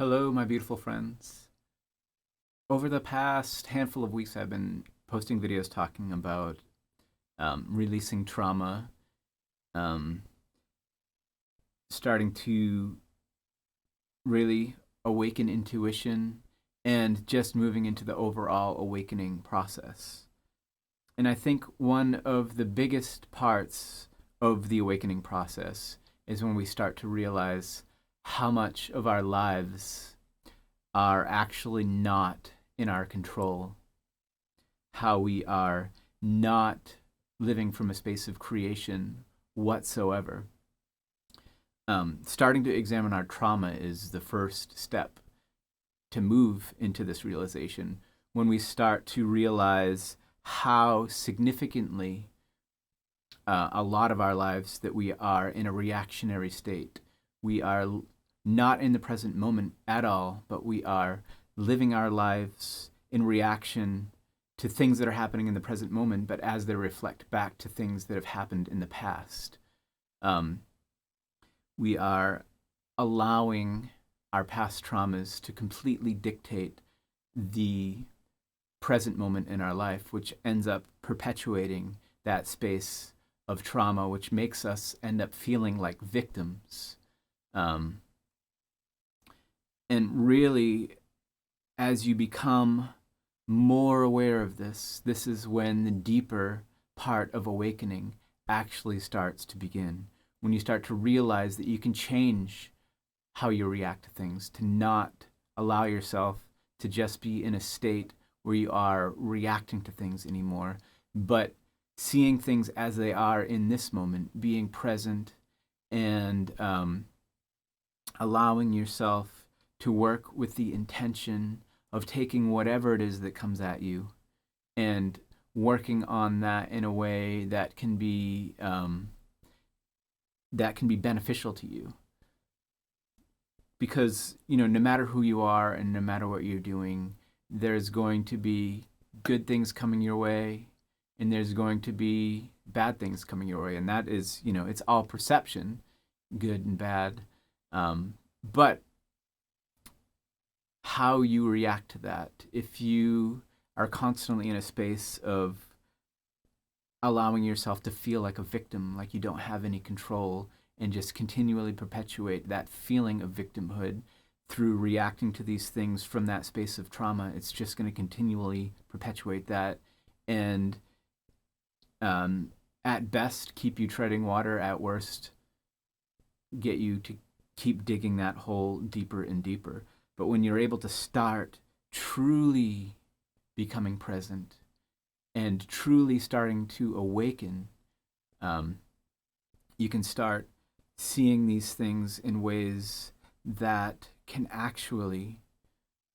Hello, my beautiful friends. Over the past handful of weeks, I've been posting videos talking about releasing trauma, um, starting to really awaken intuition, and just moving into the overall awakening process. And I think one of the biggest parts of the awakening process is when we start to realize how much of our lives are actually not in our control, how we are not living from a space of creation whatsoever. Starting to examine our trauma is the first step to move into this realization. When we start to realize how significantly a lot of our lives that we are in a reactionary state, we are not in the present moment at all, but we are living our lives in reaction to things that are happening in the present moment, but as they reflect back to things that have happened in the past. Um, we are allowing our past traumas to completely dictate the present moment in our life, which ends up perpetuating that space of trauma, which makes us end up feeling like victims. Um, and really, as you become more aware of this is when the deeper part of awakening actually starts to begin. When you start to realize that you can change how you react to things, to not allow yourself to just be in a state where you are reacting to things anymore, but seeing things as they are in this moment, being present, and allowing yourself to work with the intention of taking whatever it is that comes at you and working on that in a way that can be beneficial to you. Because no matter who you are and no matter what you're doing, there's going to be good things coming your way, and there's going to be bad things coming your way, and that is it's all perception, good and bad. But how you react to that, if you are constantly in a space of allowing yourself to feel like a victim, like you don't have any control, and just continually perpetuate that feeling of victimhood through reacting to these things from that space of trauma, it's just going to continually perpetuate that, and at best keep you treading water, at worst get you to keep digging that hole deeper and deeper. But when you're able to start truly becoming present and truly starting to awaken, um, you can start seeing these things in ways that can actually,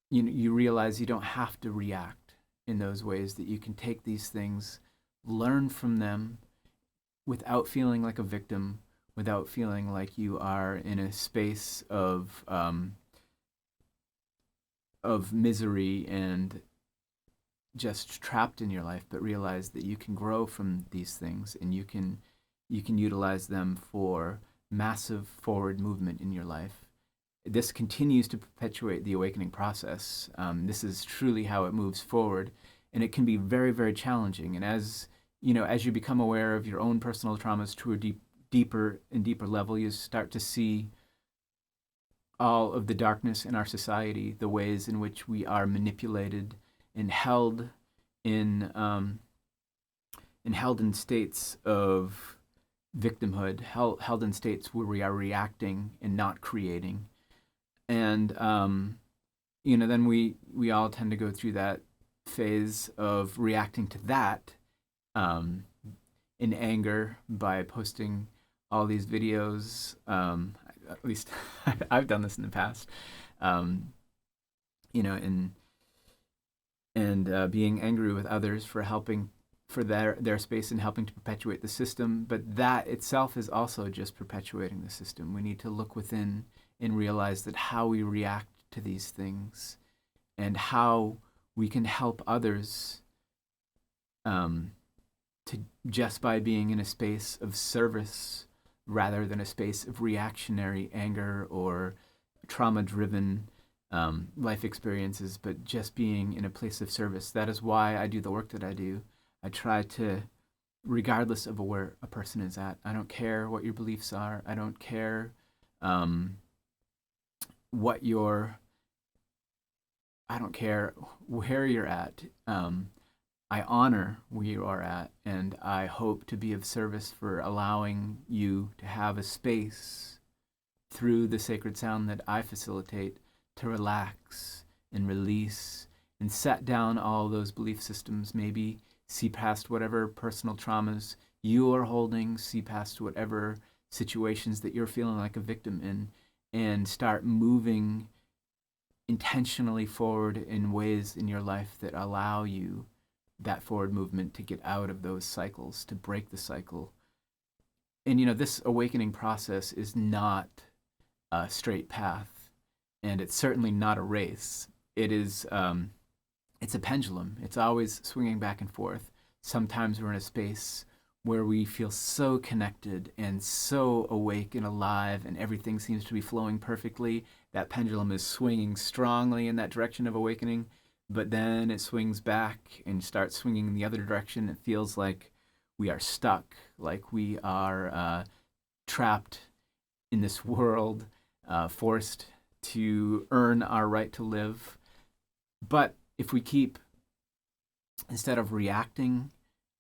you realize you don't have to react in those ways, that you can take these things, learn from them without feeling like a victim, without feeling like you are in a space of misery and just trapped in your life, but realize that you can grow from these things, and you can utilize them for massive forward movement in your life. This continues to perpetuate the awakening process. This is truly how it moves forward, and it can be very, very challenging. And as you become aware of your own personal traumas to a deeper and deeper level, you start to see all of the darkness in our society, the ways in which we are manipulated and in um, held in states of victimhood, held in states where we are reacting and not creating. And then we all tend to go through that phase of reacting to that um, in anger by posting all these videos. At least I've done this in the past. Um, and being angry with others for helping for their space and helping to perpetuate the system. But that itself is also just perpetuating the system. We need to look within and realize that how we react to these things and how we can help others, to just by being in a space of service rather than a space of reactionary anger or trauma driven life experiences, but just being in a place of service. That is why I do the work that I do. I try to, regardless of where a person is at, I don't care what your beliefs are. I don't care um, what your, I don't care where you're at. I honor where you are at, and I hope to be of service for allowing you to have a space through the sacred sound that I facilitate to relax and release and set down all those belief systems, maybe see past whatever personal traumas you are holding, see past whatever situations that you're feeling like a victim in, and start moving intentionally forward in ways in your life that allow you that forward movement to get out of those cycles, to break the cycle. And this awakening process is not a straight path, and it's certainly not a race. It is, it's a pendulum. It's always swinging back and forth. Sometimes we're in a space where we feel so connected and so awake and alive, and everything seems to be flowing perfectly. That pendulum is swinging strongly in that direction of awakening, but then it swings back and starts swinging in the other direction. It feels like we are stuck, like we are trapped in this world, forced to earn our right to live. But if we keep, instead of reacting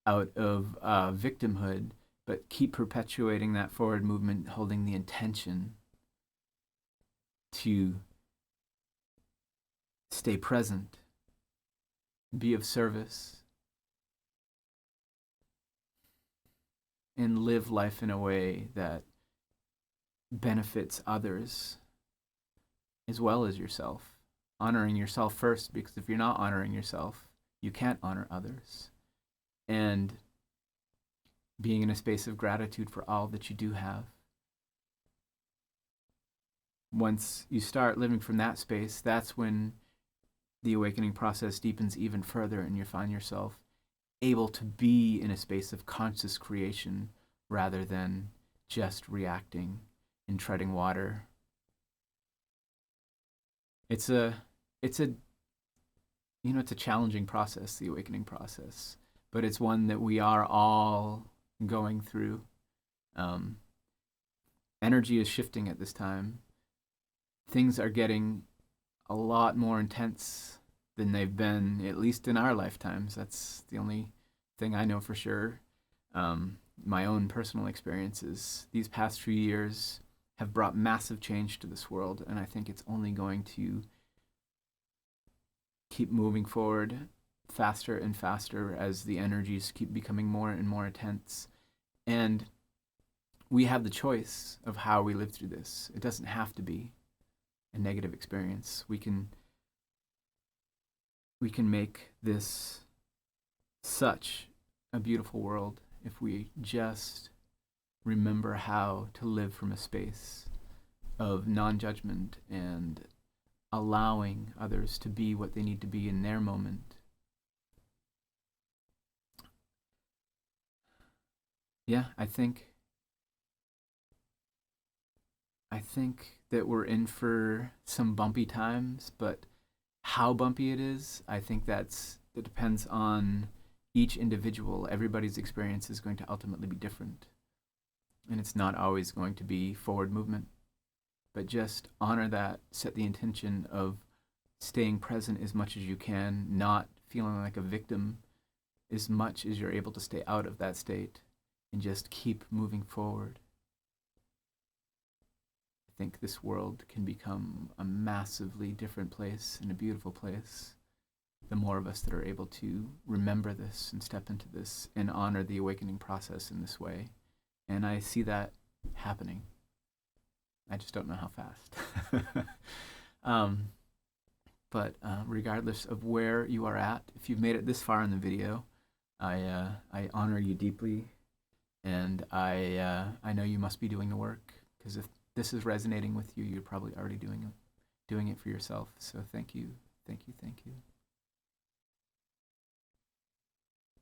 out of victimhood, but keep perpetuating that forward movement, holding the intention to stay present, be of service, and live life in a way that benefits others as well as yourself. Honoring yourself first, because if you're not honoring yourself, you can't honor others. And being in a space of gratitude for all that you do have. Once you start living from that space, that's when the awakening process deepens even further, and you find yourself able to be in a space of conscious creation rather than just reacting and treading water. It's a challenging process, the awakening process, but it's one that we are all going through. Energy is shifting at this time. Things are getting a lot more intense than they've been, at least in our lifetimes. That's the only thing I know for sure. My own personal experiences these past few years have brought massive change to this world, and I think it's only going to keep moving forward faster and faster as the energies keep becoming more and more intense. And we have the choice of how we live through this. It doesn't have to be a negative experience. We can make this such a beautiful world if we just remember how to live from a space of non-judgment and allowing others to be what they need to be in their moment. Yeah, I think that we're in for some bumpy times, but how bumpy it is, I think it depends on each individual. Everybody's experience is going to ultimately be different. And it's not always going to be forward movement, but just honor that, set the intention of staying present as much as you can, not feeling like a victim as much as you're able to stay out of that state, and just keep moving forward. I think this world can become a massively different place and a beautiful place the more of us that are able to remember this and step into this and honor the awakening process in this way. And I see that happening. I just don't know how fast. But regardless of where you are at, if you've made it this far in the video, I honor you deeply, and I know you must be doing the work, because if this is resonating with you, you're probably already doing it for yourself. So thank you, thank you, thank you.